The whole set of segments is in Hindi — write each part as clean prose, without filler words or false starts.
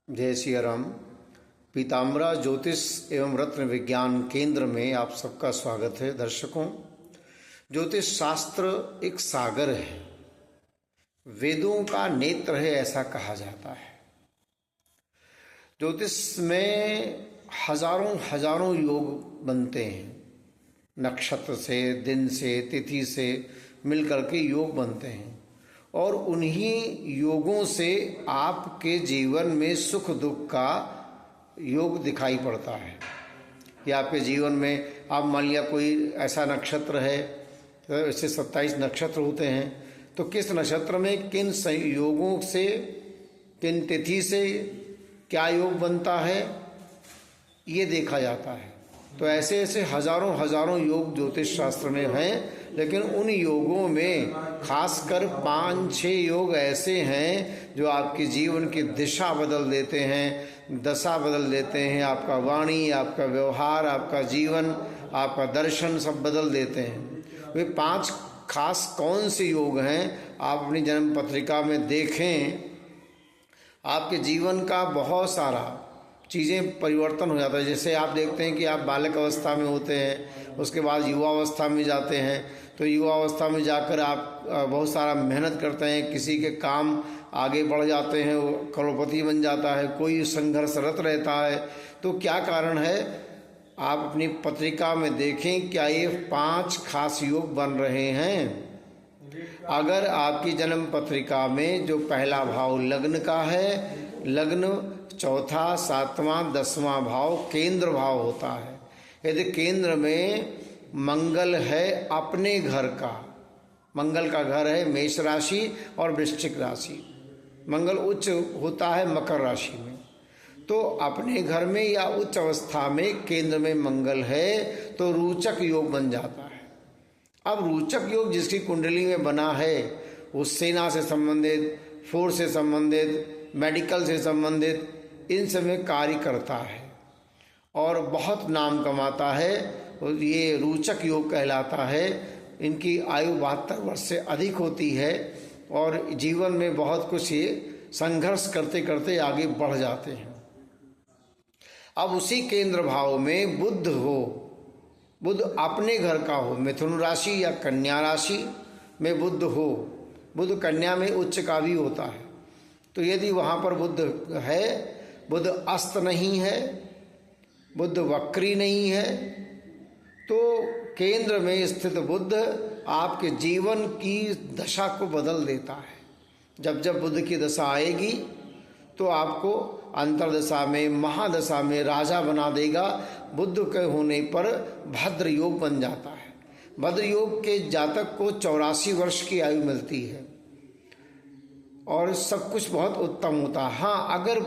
जय श्री राम। पीताम्बरा ज्योतिष एवं रत्न विज्ञान केंद्र में आप सबका स्वागत है। दर्शकों, ज्योतिष शास्त्र एक सागर है, वेदों का नेत्र है ऐसा कहा जाता है। ज्योतिष में हजारों हजारों योग बनते हैं, नक्षत्र से, दिन से, तिथि से मिलकर के योग बनते हैं और उन्हीं योगों से आपके जीवन में सुख दुख का योग दिखाई पड़ता है। कि आपके जीवन में आप मान लिया कोई ऐसा नक्षत्र है, तो इससे 27 नक्षत्र होते हैं, तो किस नक्षत्र में किन संयोगों से, किन तिथि से क्या योग बनता है ये देखा जाता है। तो ऐसे ऐसे हजारों हजारों योग ज्योतिष शास्त्र में हैं, लेकिन उन योगों में खासकर 5-6 योग ऐसे हैं जो आपके जीवन की दिशा बदल देते हैं, दशा बदल देते हैं। आपका वाणी, आपका व्यवहार, आपका जीवन, आपका दर्शन सब बदल देते हैं। वे 5 खास कौन से योग हैं आप अपनी जन्म पत्रिका में देखें, आपके जीवन का बहुत सारा चीज़ें परिवर्तन हो जाता है। जैसे आप देखते हैं कि आप बालक अवस्था में होते हैं, उसके बाद युवा अवस्था में जाते हैं, तो युवा अवस्था में जाकर आप बहुत सारा मेहनत करते हैं, किसी के काम आगे बढ़ जाते हैं, वो करोड़पति बन जाता है, कोई संघर्षरत रहता है। तो क्या कारण है, आप अपनी पत्रिका में देखें क्या ये 5 खास योग बन रहे हैं। अगर आपकी जन्म पत्रिका में जो पहला भाव लग्न का है, लग्न चौथा, 7वां, 10वां भाव केंद्र भाव होता है। यदि केंद्र में मंगल है अपने घर का, मंगल का घर है मेष राशि और वृश्चिक राशि, मंगल उच्च होता है मकर राशि में, तो अपने घर में या उच्च अवस्था में केंद्र में मंगल है तो रोचक योग बन जाता है। अब रोचक योग जिसकी कुंडली में बना है वो सेना से संबंधित, फोर्स से संबंधित, मेडिकल से संबंधित इन सब में कार्य करता है और बहुत नाम कमाता है। ये रोचक योग कहलाता है। इनकी आयु 72 वर्ष से अधिक होती है और जीवन में बहुत कुछ ये संघर्ष करते करते आगे बढ़ जाते हैं। अब उसी केंद्र भाव में बुध हो, बुध अपने घर का हो, मिथुन राशि या कन्या राशि में बुध हो, बुध कन्या में उच्च का भी होता है, तो यदि वहाँ पर बुध है, बुध अस्त नहीं है, बुध वक्री नहीं है, तो केंद्र में स्थित बुध आपके जीवन की दशा को बदल देता है। जब जब बुध की दशा आएगी तो आपको अंतरदशा में, महादशा में राजा बना देगा। बुध के होने पर भद्र योग बन जाता है। भद्र योग के जातक को 84 वर्ष की आयु मिलती है और सब कुछ बहुत उत्तम होता है। हाँ, अगर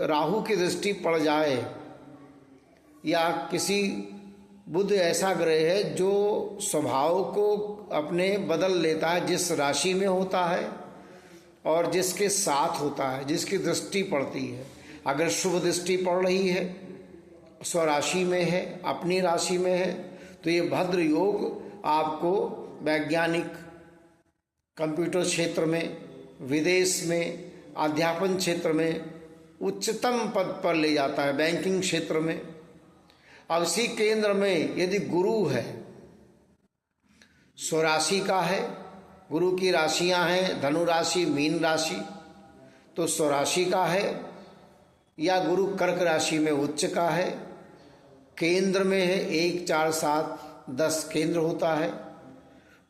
राहु की दृष्टि पड़ जाए या किसी, बुध ऐसा ग्रह है जो स्वभाव को अपने बदल लेता है, जिस राशि में होता है और जिसके साथ होता है, जिसकी दृष्टि पड़ती है। अगर शुभ दृष्टि पड़ रही है, स्वराशि में है, अपनी राशि में है, तो ये भद्र योग आपको वैज्ञानिक, कंप्यूटर क्षेत्र में, विदेश में, अध्यापन क्षेत्र में उच्चतम पद पर ले जाता है, बैंकिंग क्षेत्र में। अब इसी केंद्र में यदि गुरु है, स्वराशि का है, गुरु की राशियां हैं धनु राशि, मीन राशि, तो स्वराशि का है, या गुरु कर्क राशि में उच्च का है, केंद्र में है, 1, 4, 7, 10 केंद्र होता है,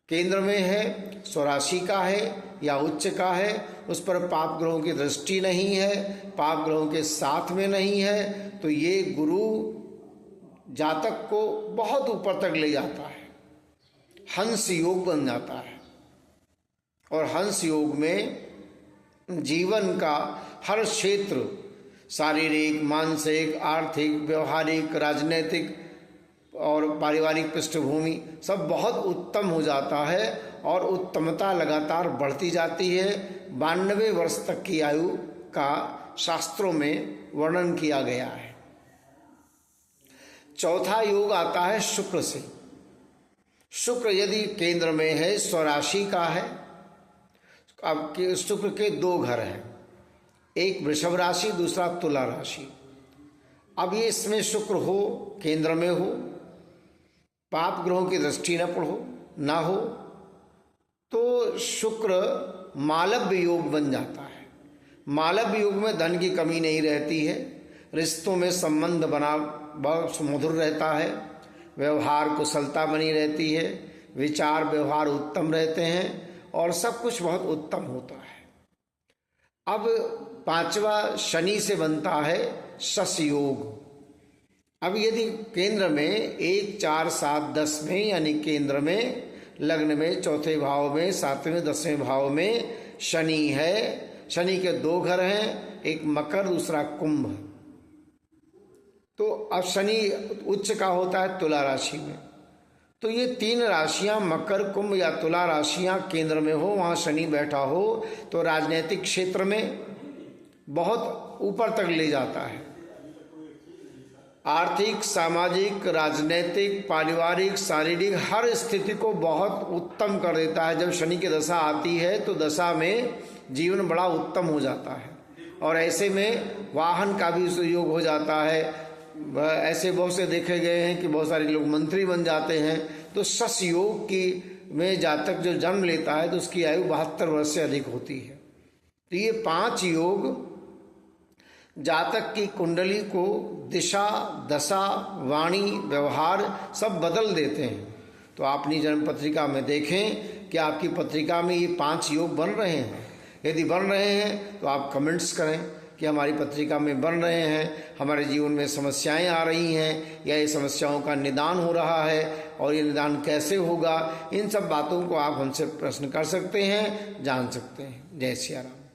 केंद्र में है, स्वराशि का है या उच्च का है, उस पर पाप ग्रहों की दृष्टि नहीं है, पाप ग्रहों के साथ में नहीं है, तो ये गुरु जातक को बहुत ऊपर तक ले जाता है, हंस योग बन जाता है। और हंस योग में जीवन का हर क्षेत्र, शारीरिक, मानसिक, आर्थिक, व्यवहारिक, राजनीतिक और पारिवारिक पृष्ठभूमि सब बहुत उत्तम हो जाता है और उत्तमता लगातार बढ़ती जाती है। 92 वर्ष तक की आयु का शास्त्रों में वर्णन किया गया है। चौथा योग आता है शुक्र से। शुक्र यदि केंद्र में है, स्वराशि का है, अब शुक्र के 2 घर हैं, एक वृषभ राशि, दूसरा तुला राशि। अब ये इसमें शुक्र हो, केंद्र में हो, पाप ग्रहों की दृष्टि न पड़ो ना हो, तो शुक्र मालव्य योग बन जाता है। मालव्य योग में धन की कमी नहीं रहती है, रिश्तों में संबंध बना बहुत मधुर रहता है, व्यवहार कुशलता बनी रहती है, विचार व्यवहार उत्तम रहते हैं और सब कुछ बहुत उत्तम होता है। अब पांचवा शनि से बनता है शश योग। अब यदि केंद्र में 1, 4, 7, 10 में, यानी केंद्र में, लग्न में, चौथे भाव में, 7वें 10वें भाव में शनि है, शनि के 2 घर हैं, एक मकर दूसरा कुंभ। तो अब शनि उच्च का होता है तुला राशि में। तो ये 3 राशियां मकर, कुंभ या तुला राशियां केंद्र में हो, वहां शनि बैठा हो तो राजनीतिक क्षेत्र में बहुत ऊपर तक ले जाता है। आर्थिक, सामाजिक, राजनीतिक, पारिवारिक, शारीरिक हर स्थिति को बहुत उत्तम कर देता है। जब शनि की दशा आती है तो दशा में जीवन बड़ा उत्तम हो जाता है और ऐसे में वाहन का भी योग हो जाता है। ऐसे बहुत से देखे गए हैं कि बहुत सारे लोग मंत्री बन जाते हैं। तो शश योग की में जातक जो जन्म लेता है तो उसकी आयु 72 वर्ष से अधिक होती है। तो ये 5 योग जातक की कुंडली को दिशा, दशा, वाणी, व्यवहार सब बदल देते हैं। तो आप अपनी जन्म पत्रिका में देखें कि आपकी पत्रिका में ये 5 योग बन रहे हैं। यदि बन रहे हैं तो आप कमेंट्स करें कि हमारी पत्रिका में बन रहे हैं, हमारे जीवन में समस्याएं आ रही हैं या ये समस्याओं का निदान हो रहा है और ये निदान कैसे होगा। इन सब बातों को आप हमसे प्रश्न कर सकते हैं, जान सकते हैं। जय सिया राम।